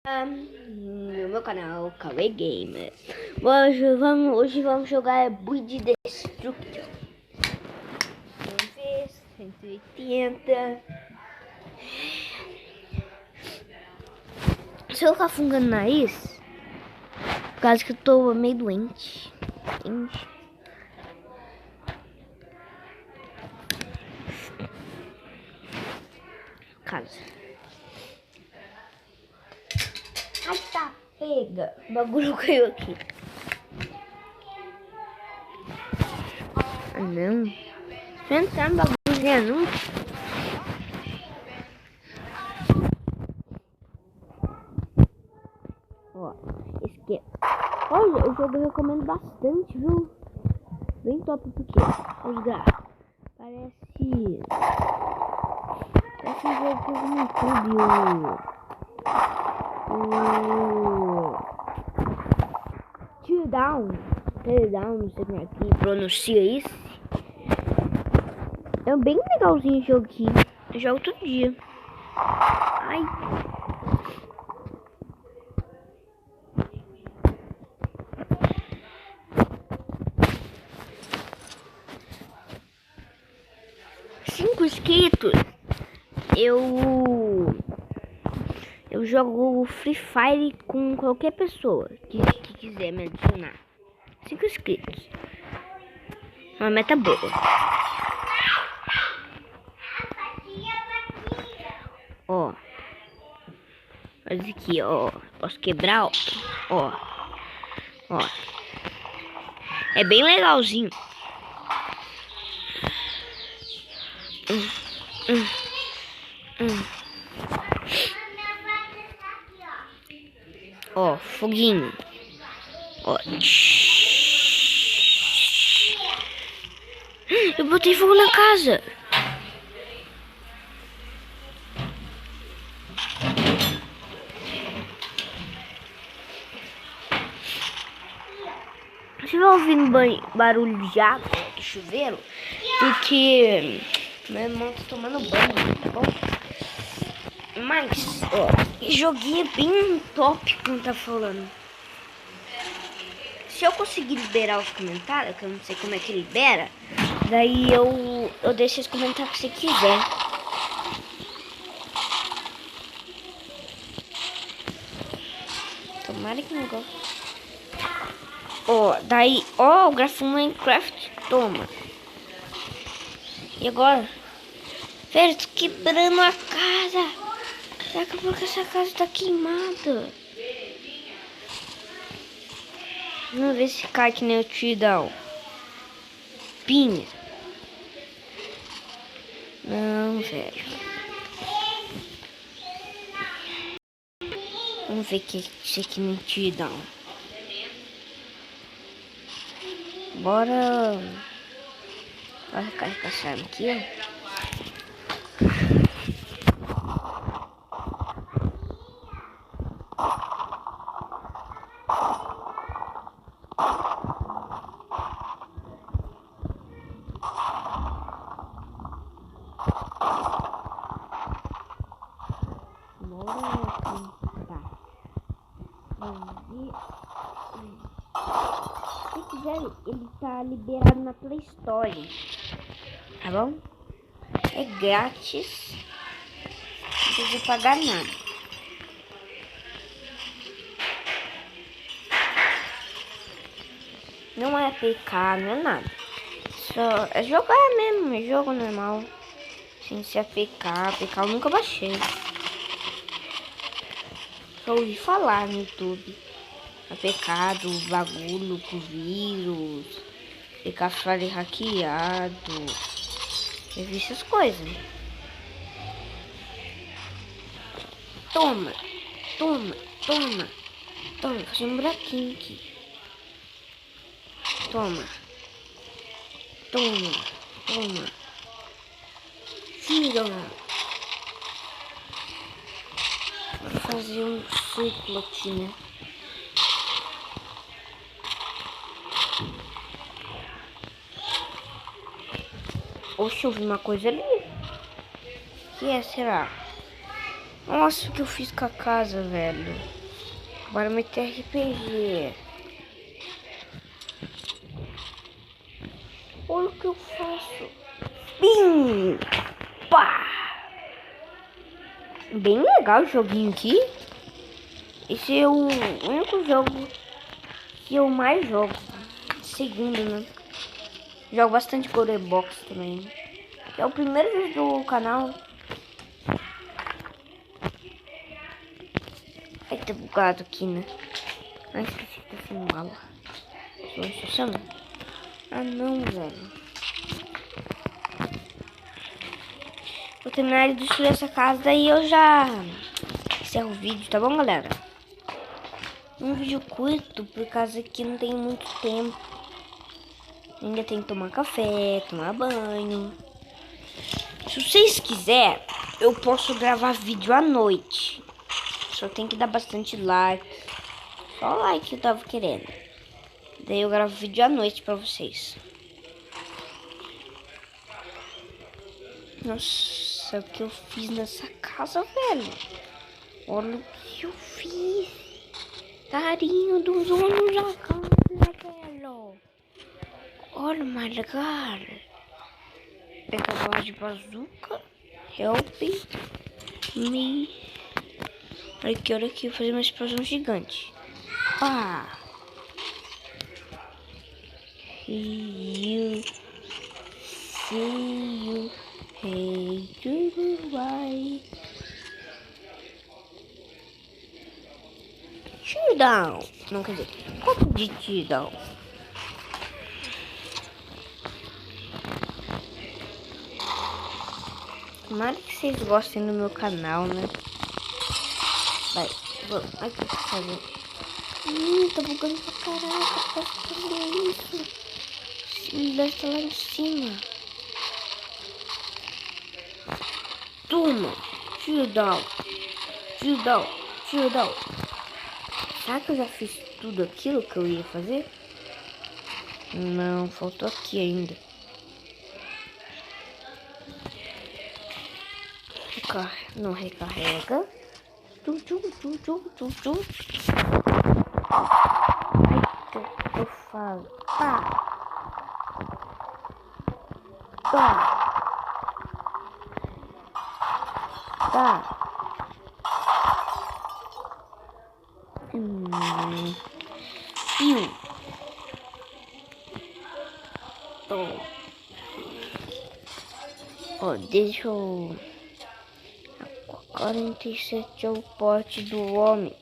No meu canal Cauê Gamer. Hoje vamos jogar Build Destruction. Vamos ver, 180. Se eu ficar fungando o nariz, por causa que eu tô meio doente. Casa. Ai, tá, pega. O bagulho caiu aqui. Ah, não. Deixa eu entrar no bagulho, não. Ó, esse aqui. Olha, o jogo eu recomendo bastante, viu? Bem top porque os gráficos. Parece um jogo que eu vi no YouTube. Teardown, não sei como é que pronuncia isso. É bem legalzinho o jogo aqui. Eu jogo todo dia. Ai. Cinco inscritos. Eu jogo Free Fire com qualquer pessoa que quiser me adicionar. 5 inscritos. Uma meta boa. Ó. Olha aqui, ó. Posso quebrar, ó. Ó. É bem legalzinho. Ó, foguinho. Ó. Eu botei fogo na casa. Você vai ouvindo barulho de água do chuveiro? Porque meu irmão tá tomando banho, tá bom? Mas, ó, joguinho bem top como tá falando. Se eu conseguir liberar os comentários, que eu não sei como é que libera, daí eu deixo os comentários que você quiser. Tomara que não goste. Ó, daí, ó, o gráfico Minecraft, toma. E agora? Velho, tô quebrando a casa. Daqui a pouco essa casa tá queimada. Vamos ver se cai que nem o Teardown. Pinha. Não, velho. Vamos ver que isso aqui nem Teardown. Bora. Bora carregar essa arma aqui, ó. Se quiser, ele tá liberado na Play Store, tá bom? É grátis, não precisa pagar nada. Não é PK, não é nada. Só é jogar mesmo, é jogo normal. Sem ser PK eu nunca baixei. Só ouvi falar no YouTube. APK do bagulho com vírus. PK fale hackeado. Eu vi essas coisas. Toma. Toma. Toma. Toma. Fazer um buraquinho aqui. Toma. Toma. Toma. Tira. Vou fazer um círculo aqui, né? Oxe, eu vi uma coisa ali. O que é, será? Nossa, o que eu fiz com a casa, velho. Bora meter RPG. Olha o que eu faço. Bim! Pá! Bem legal o joguinho aqui. Esse é o único jogo que eu mais jogo. Segundo, né? Jogo bastante Gorebox também. É o primeiro vídeo do canal. Ai, tá bugado aqui, né? Ai, esqueci que tá sem bala. Só chama? Ah, não, velho. Vou terminar de destruir essa casa e eu já encerro o vídeo, tá bom, galera? Um vídeo curto, por causa que não tem muito tempo. Ainda tem que tomar café, tomar banho. Se vocês quiserem, eu posso gravar vídeo à noite. Só tem que dar bastante like. Só like que eu tava querendo. Daí eu gravo vídeo à noite pra vocês. Nossa, o que eu fiz nessa casa, velho. Olha o que eu fiz. Carinho dos donos da casa, velho. Olha, my God. Pega a bola de bazuca. Help me. Olha aqui, eu fazer uma explosão gigante. Pá. You see you. Hey, goodbye. Tear down. Não quer dizer, copo de tear down. Tomara que vocês gostem do meu canal, né? Vai, vamos. Ai, que fazer. Tá bugando pra caraca. Pra fazer isso. Ele deve estar lá em cima. Toma. Tear down. Tear down. Tear down. Será que eu já fiz tudo aquilo que eu ia fazer? Não, faltou aqui ainda. Não recarrega. Eu falo. Pá. Pá. Pá. Piu. Ó, deixa eu... 47 é o porte do homem.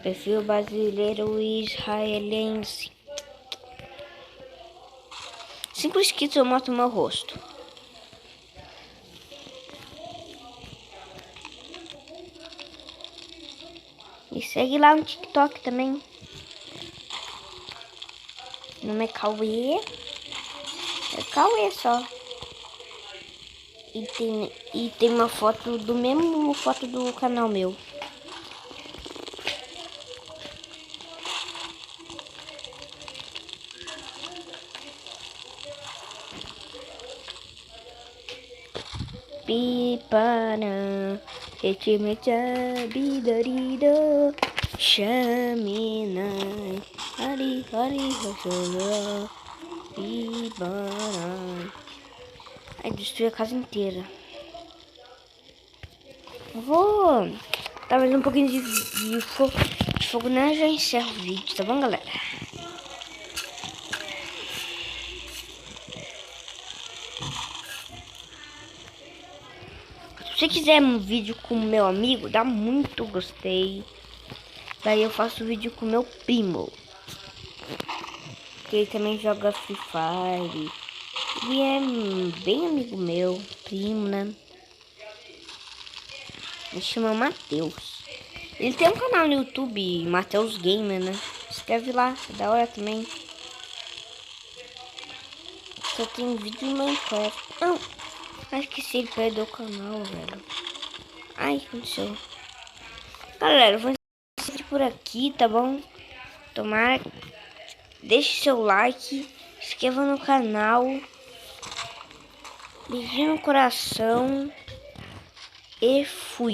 Perfil brasileiro e israelense. 5 inscritos eu mostro meu rosto. E segue lá no TikTok também. Meu nome é Cauê. É Cauê só. E tem uma foto do mesmo foto do canal meu. Pipana, etimecha bidarido, chamina, hari hasora, pipana. Aí destruí a casa inteira. Eu vou dar mais um pouquinho de fogo, né? Já encerro o vídeo, tá bom, galera? Se você quiser um vídeo com o meu amigo, dá muito gostei. Daí eu faço vídeo com meu primo, que ele também joga Free Fire. Ele é bem amigo meu, primo, né? Ele chama Matheus. Ele tem um canal no YouTube, Matheus Gamer, né? Escreve lá, é da hora também. Só tem vídeo em Minecraft. Não, acho que se ele perdeu o canal, velho. Ai, o que aconteceu? Galera, eu vou encerrar por aqui, tá bom? Tomara. Deixe seu like, se inscreva no canal. Beijinho no coração. E fui.